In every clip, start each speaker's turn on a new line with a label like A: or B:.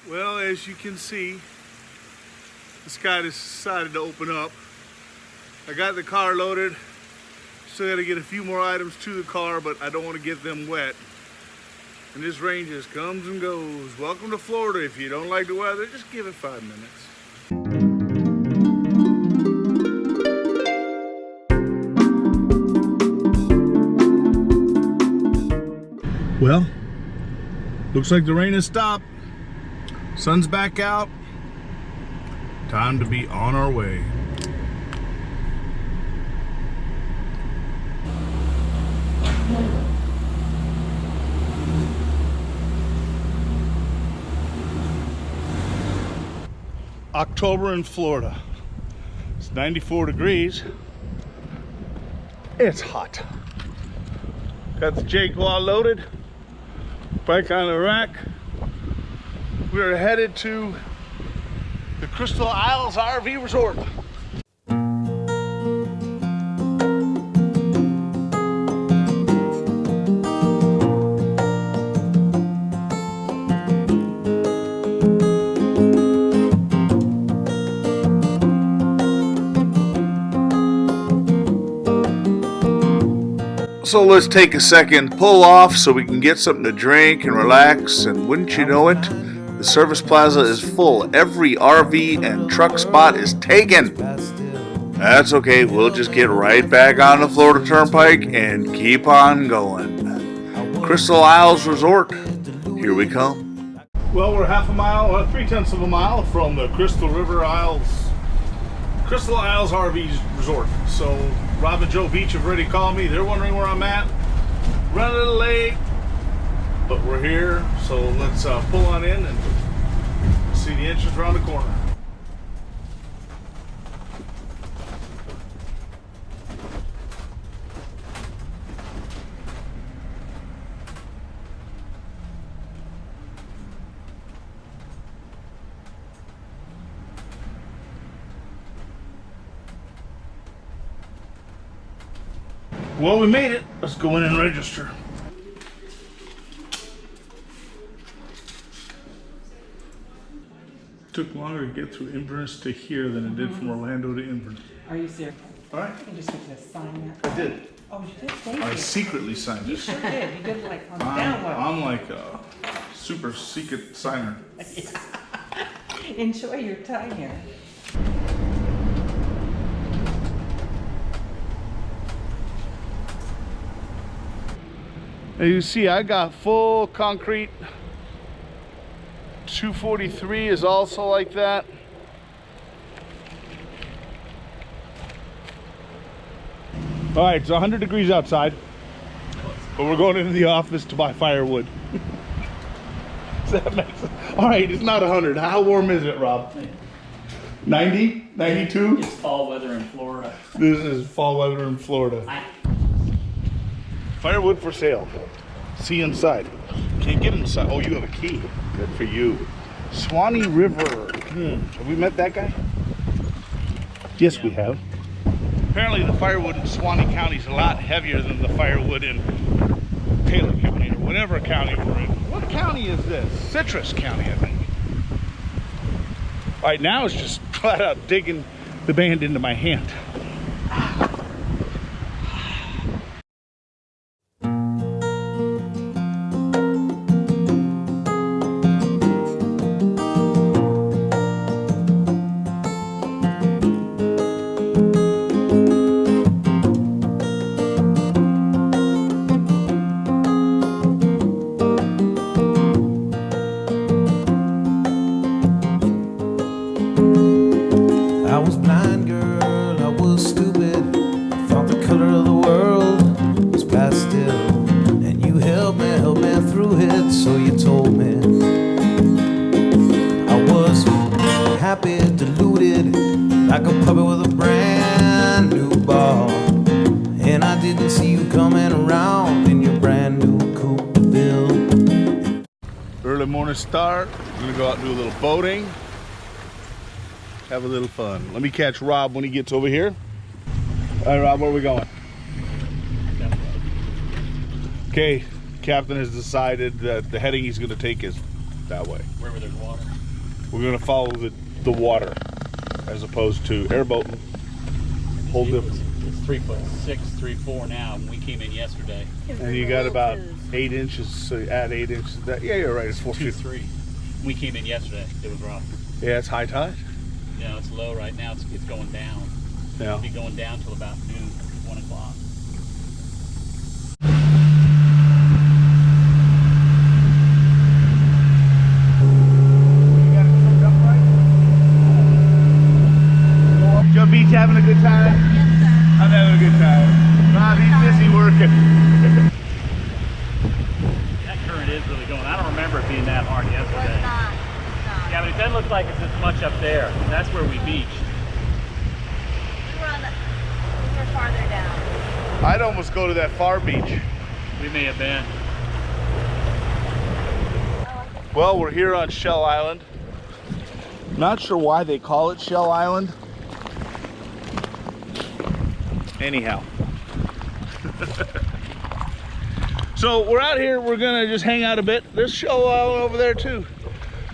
A: Well, as you can see, the sky decided to open up. I got the car loaded. Still got to get a few more items to the car, but I don't want to get them wet. And this rain just comes and goes. Welcome to Florida. If you don't like the weather, just give it 5 minutes. Well, looks like the rain has stopped. Sun's back out. Time to be on our way. October in Florida. It's 94 degrees. It's hot. Got the Jaguar loaded. Bike on the rack. We are headed to the Crystal Isles RV Resort. So let's take a second, pull off so we can get something to drink and relax, and wouldn't you know it, the service plaza is full. Every RV and truck spot is taken. That's okay, we'll just get right back on the Florida Turnpike and keep on going. Crystal Isles Resort, here we come. Well, we're half a mile, 3/10 of a mile from the Crystal Isles RV Resort. So Rob and Joe Beach have already called me. They're wondering where I'm at. Running a little late, but we're here. So let's pull on in and see the entrance around the corner. Well, we made it. Let's go in and register. Took longer to get through Inverness to here than it did from Orlando to Inverness.
B: Are you serious?
A: All right.
B: You can just get to sign that.
A: I did.
B: Oh, you did? Thank
A: I
B: you.
A: secretly signed it.
B: You sure did. You did it like on the down low.
A: I'm like a super secret signer.
B: Enjoy your time here.
A: As you see, I got full concrete. 243 is also like that. All right, it's 100 degrees outside, but we're going into the office to buy firewood. Does that make sense? All right, it's not 100. How warm is it, Rob? 90? 92?
C: It's fall weather in Florida.
A: This is fall weather in Florida. Firewood for sale. See inside. Can't get inside. Oh, you have a key. Good for you. Swanee River. Have we met that guy? Yes, yeah. We have. Apparently the firewood in Swanee County is a lot heavier than the firewood in Taylor County or whatever county we're in. What county is this? Citrus County, I think. All right, now it's just flat out digging the band into my hand.
D: I was blind, girl, I was stupid. Thought the color of the world was pastel. And you helped me through it, so you told me. I was happy, deluded, like a puppy with a brand new ball. And I didn't see you coming around in your brand new coupe de ville.
A: Early morning start. We're gonna go out and do a little boating. Have a little fun. Let me catch Rob when he gets over here. All right, Rob, where are we going? Okay, captain has decided that the heading he's going to take is that way.
C: Wherever there's water.
A: We're gonna follow the water as opposed to airboating. Whole different.
C: It's 3'6", 3'4" now, and we came in yesterday.
A: And you got about 8 inches, so you add 8 inches. Yeah, you're right. It's 450.
C: 2-3. We came in yesterday. It was rough.
A: Yeah, it's high tide.
C: No, it's low right now. It's going down.
A: Yeah.
C: It'll be going down till about noon, 1 o'clock.
A: Joe Beach having a good time?
E: Yes, sir.
A: I'm having a good time. Rob, he's busy working.
C: That current is really going. I don't remember it being that hard
E: It was
C: yesterday.
E: not.
C: Yeah, but it doesn't look like it's as much up there. And that's where we beached.
E: We were farther down.
A: I'd almost go to that far beach.
C: We may have been.
A: Well, we're here on Shell Island. Not sure why they call it Shell Island. Anyhow. So we're out here, we're gonna just hang out a bit. There's Shell Island over there too.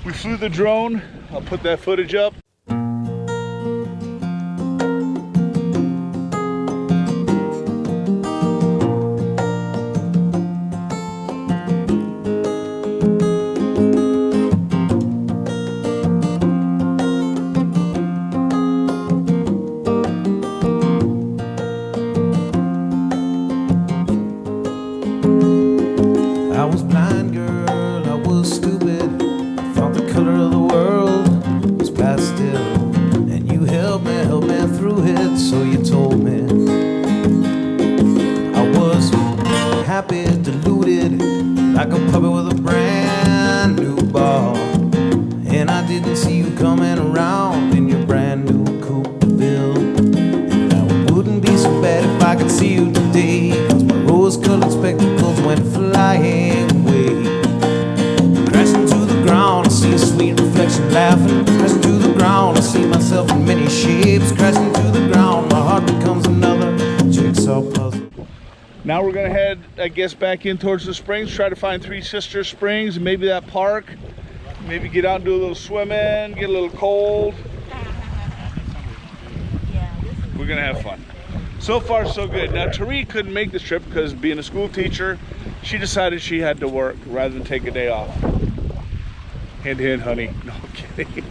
A: We flew the drone. I'll put that footage up.
D: I was blind, girl, I was stupid. I thought the color of the world was pastel. And you helped me through it, so you told me. I was happy, deluded, like a puppy with a brand new ball. And I didn't see you coming around in your brand new coupe de ville. And I wouldn't be so bad if I could see you today, 'cause my rose-colored spectacles went flying away. Crashing to the ground, I see a sweet reflection laughing. Crashing to the ground, I see myself in many shapes. Crashing to the ground, my heart becomes another jigsaw puzzle.
A: Now we're gonna head, I guess, back in towards the springs, try to find Three Sisters Springs, maybe that park. Maybe get out and do a little swimming, get a little cold. We're gonna have fun. So far, so good. Now, Tari couldn't make this trip because being a school teacher, she decided she had to work rather than take a day off. Hint, hint, honey. No, I'm kidding.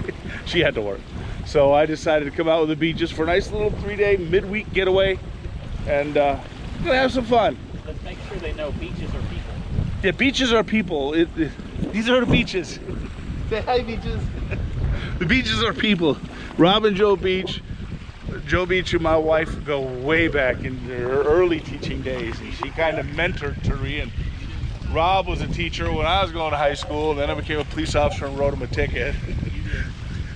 A: She had to work. So I decided to come out with the beaches for a nice little 3-day midweek getaway. And we're gonna have some fun.
C: Let's make sure they know beaches are people.
A: Yeah, beaches are people. These are the beaches. Say hi, beaches. The beaches are people. Rob and Joe Beach. Joe Beach and my wife go way back in their early teaching days, and she kind of mentored Tari. And Rob was a teacher when I was going to high school, and then I became a police officer and wrote him a ticket.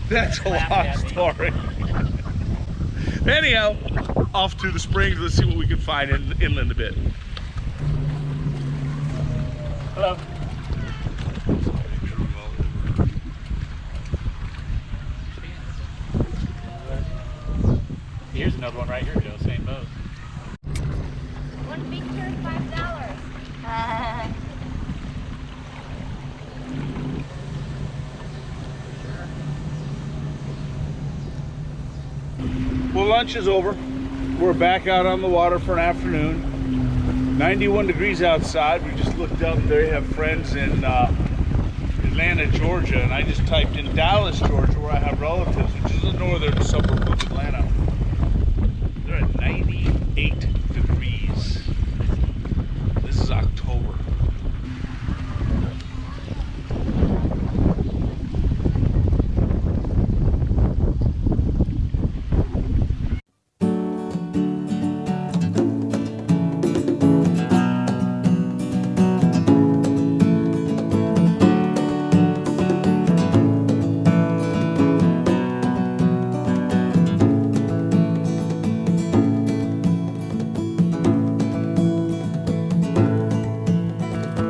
A: That's a long story. Anyhow, off to the springs. Let's see what we can find inland a bit.
C: Hello. Here's another one right here, Joe. Same boat.
E: One picture is $5.
A: Well, lunch is over. We're back out on the water for an afternoon. 91 degrees outside. We just looked up there. You have friends in Atlanta, Georgia, and I just typed in Dallas, Georgia, where I have relatives, which is a northern suburb of Atlanta. They're at 98 degrees. This is October.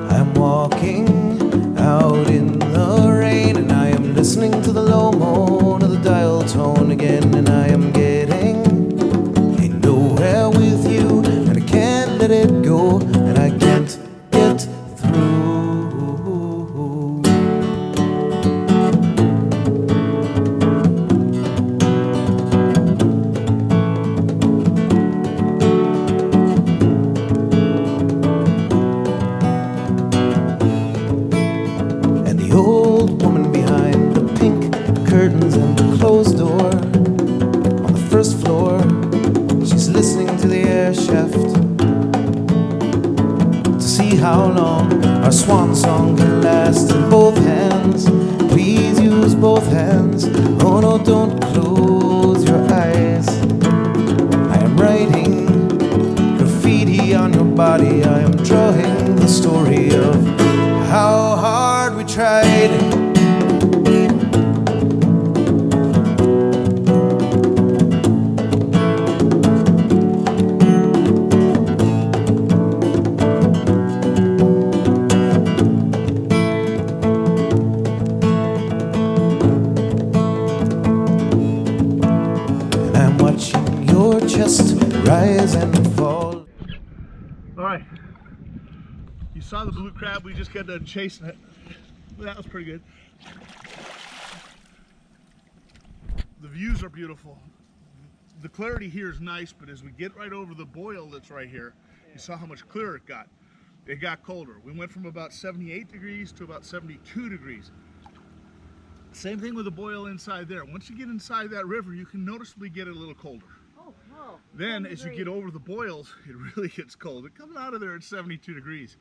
D: I'm walking out in the rain, and I am listening to the low moan of the dial tone again, and I am getting nowhere with you, and I can't let it go, and I can't get through. use both hands. Oh no, don't close your eyes. I am writing graffiti on your body. I am drawing the story of how hard we tried. Rise and fall.
A: All right, you saw the blue crab. We just got done chasing it. That was pretty good. The views are beautiful. The clarity here is nice, but as we get right over the boil that's right here, you saw how much clearer it got. It got colder. We went from about 78 degrees to about 72 degrees. Same thing with the boil inside there. Once you get inside that river, you can noticeably get it a little colder. Then as you get over the boils, it really gets cold. It comes out of there at 72 degrees.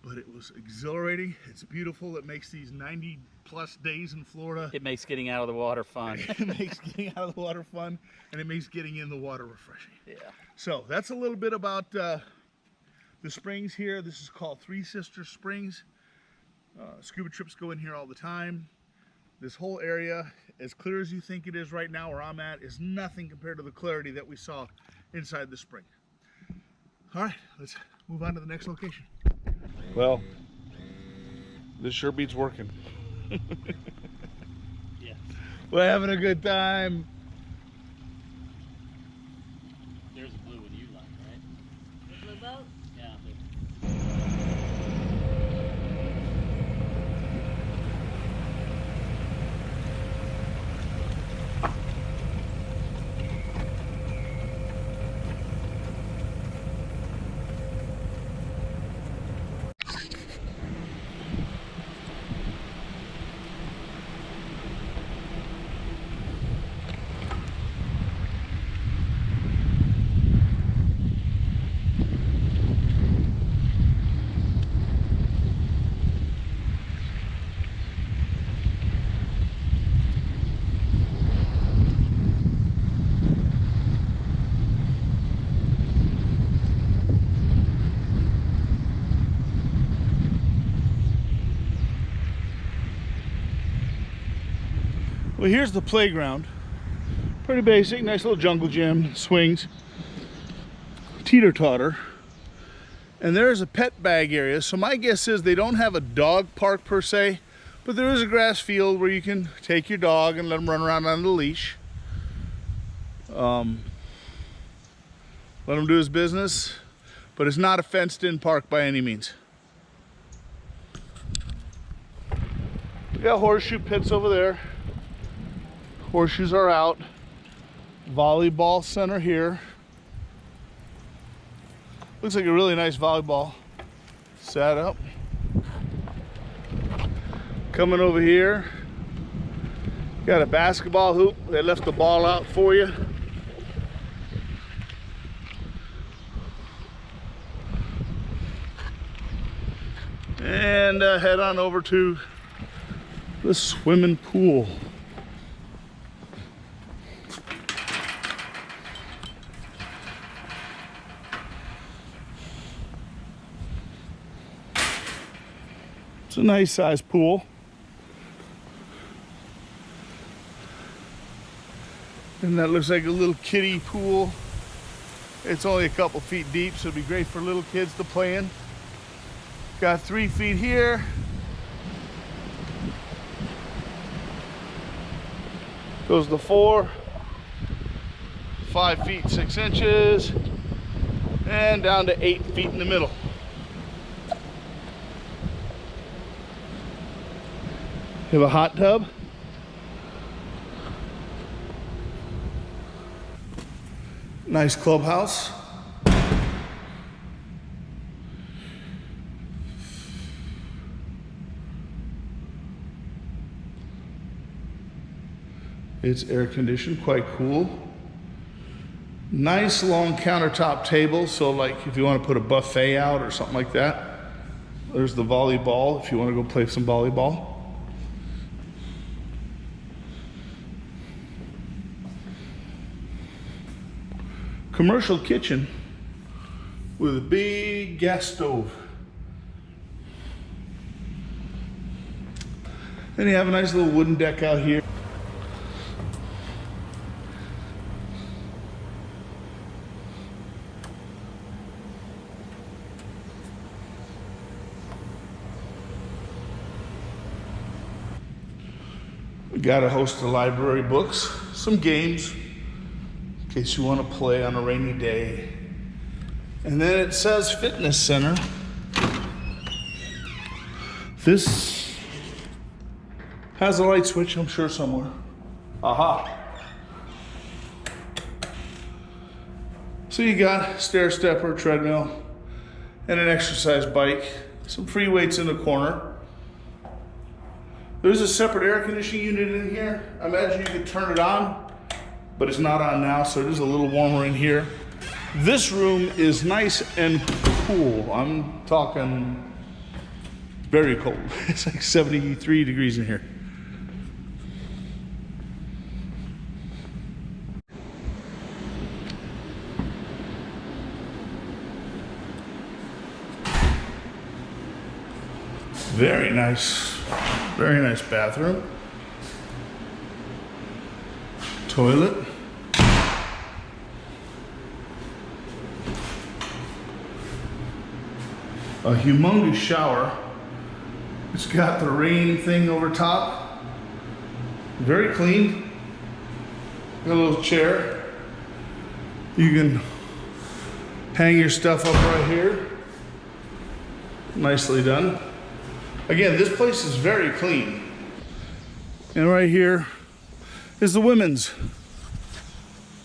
A: But it was exhilarating. It's beautiful. It makes these 90 plus days in Florida.
C: It makes getting out of the water fun.
A: It makes getting out of the water fun, and it makes getting in the water refreshing.
C: Yeah.
A: So that's a little bit about the springs here. This is called Three Sisters Springs. Scuba trips go in here all the time. This whole area, as clear as you think it is right now where I'm at, is nothing compared to the clarity that we saw inside the spring. All right, let's move on to the next location. Well, this sure beats working.
C: Yeah.
A: We're having a good time.
C: There's a blue one you like, right?
E: The blue boat?
C: Yeah.
A: Well, here's the playground. Pretty basic, nice little jungle gym, swings, teeter-totter. And there's a pet bag area. So my guess is they don't have a dog park per se, but there is a grass field where you can take your dog and let him run around on the leash. Let him do his business, but it's not a fenced-in park by any means. We got horseshoe pits over there. Horseshoes are out. Volleyball center here. Looks like a really nice volleyball setup. Coming over here, got a basketball hoop. They left the ball out for you. And head on over to the swimming pool. It's a nice sized pool. And that looks like a little kiddie pool. It's only a couple feet deep, so it'd be great for little kids to play in. Got 3 feet here. Goes to 4, 5 feet 6 inches, and down to 8 feet in the middle. You have a hot tub. Nice clubhouse. It's air conditioned, quite cool. Nice long countertop table, so like if you want to put a buffet out or something like that. There's the volleyball if you want to go play some volleyball. commercial kitchen with a big gas stove. Then you have a nice little wooden deck out here. We got a host of library books, some games, in case you want to play on a rainy day. And then it says fitness center. This has a light switch, I'm sure, somewhere. Aha. So you got stair stepper, treadmill, and an exercise bike. Some free weights in the corner. There's a separate air conditioning unit in here. I imagine you could turn it on, but it's not on now, so it is a little warmer in here. This room is nice and cool. I'm talking very cold. It's like 73 degrees in here. Very nice bathroom. Toilet. A humongous shower. It's got the rain thing over top. Very clean. Got a little chair. You can hang your stuff up right here. Nicely done. Again, this place is very clean. And right here is the women's.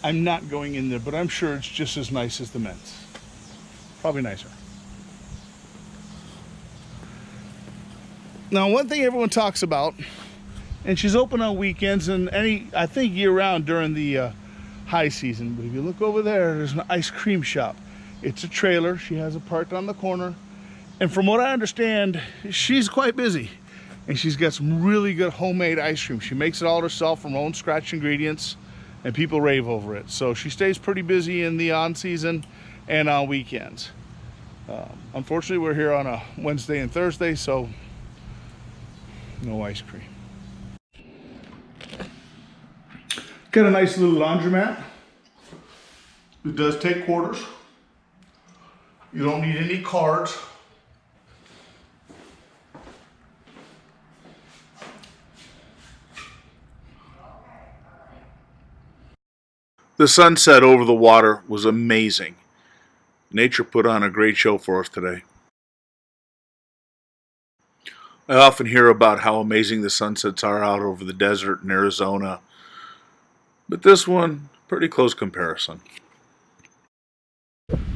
A: I'm not going in there, but I'm sure it's just as nice as the men's. Probably nicer. Now, one thing everyone talks about, and she's open on weekends and I think year round during the high season, but if you look over there, there's an ice cream shop. It's a trailer. She has it parked on the corner. And from what I understand, she's quite busy. And she's got some really good homemade ice cream. She makes it all herself from her own scratch ingredients, and people rave over it. So she stays pretty busy in the on-season and on weekends. Unfortunately, we're here on a Wednesday and Thursday, so no ice cream. Got a nice little laundromat. It does take quarters. You don't need any cards. The sunset over the water was amazing. Nature put on a great show for us today. I often hear about how amazing the sunsets are out over the desert in Arizona, but this one, pretty close comparison.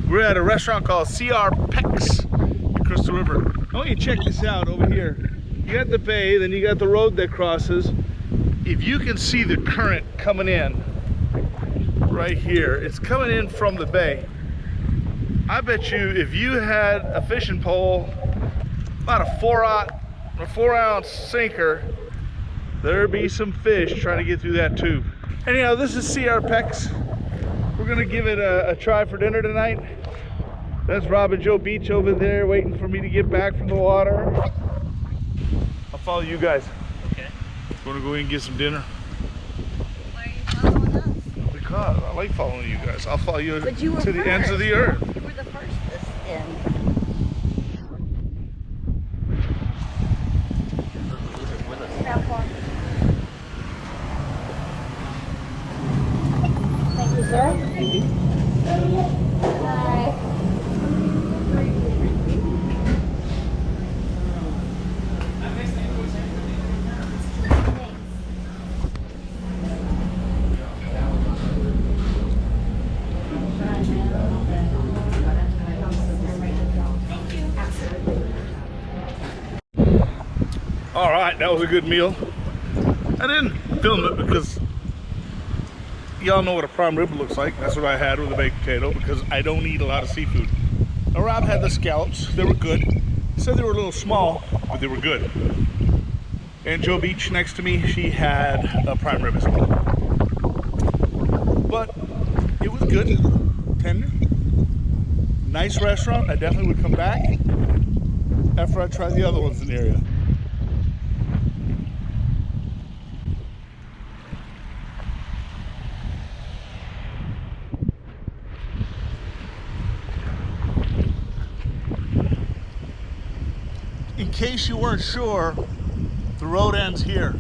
A: We're at a restaurant called CR Peck's in Crystal River. I want you to check this out over here. You got the bay, then you got the road that crosses. If you can see the current coming in right here, it's coming in from the bay. I bet you if you had a fishing pole, about a 4 ounce sinker, there'd be some fish trying to get through that tube. Anyhow, this is CR Peck's. We're gonna give it a try for dinner tonight. That's Rob and Joe Beach over there waiting for me to get back from the water. I'll follow you guys.
C: Okay.
A: Wanna go in and get some dinner?
E: Why are you following us?
A: Because I like following you guys. I'll follow you
E: But you were
A: to the ends of the earth.
E: You were the first this in. Have fun. Thank you, sir. Thank you. Bye.
A: All right, that was a good meal. I didn't film it because y'all know what a prime rib looks like. That's what I had with a baked potato because I don't eat a lot of seafood. Now, Rob had the scallops. They were good. He said they were a little small, but they were good. And Joe Beach next to me, she had a prime rib as well. But it was good. bartender. Nice restaurant. I definitely would come back after I try the other ones in the area. In case you weren't sure, the road ends here.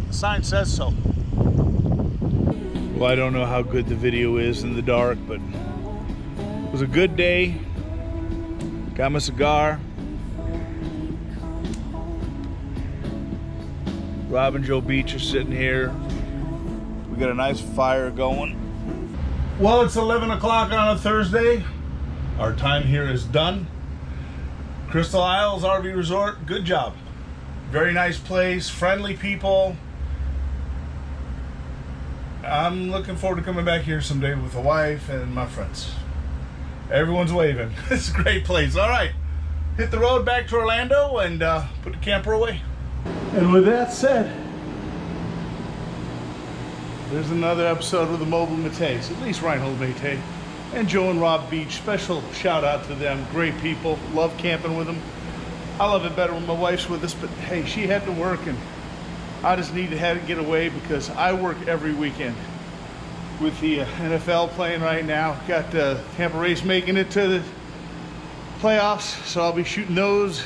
A: The sign says so. Well, I don't know how good the video is in the dark, but it was a good day. Got my cigar. Rob and Joe Beach are sitting here. We got a nice fire going. Well, it's 11 o'clock on a Thursday. Our time here is done. Crystal Isles RV Resort, good job. Very nice place, friendly people. I'm looking forward to coming back here someday with the wife and my friends. Everyone's waving. It's a great place. All right, hit the road back to Orlando and put the camper away. And with that said, there's another episode of the Mobile Mateys, at least Reinhold Matey and Joe and Rob Beach. Special shout out to them. Great people. Love camping with them. I love it better when my wife's with us, but hey, she had to work and I just need to have to get away because I work every weekend with the NFL playing right now. Got the Tampa Rays making it to the playoffs, so I'll be shooting those.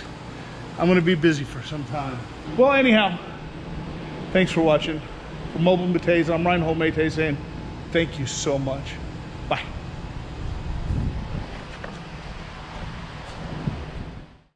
A: I'm going to be busy for some time. Well, anyhow, thanks for watching. For Mobile Mateys, I'm Reinhold Matey saying thank you so much. Bye.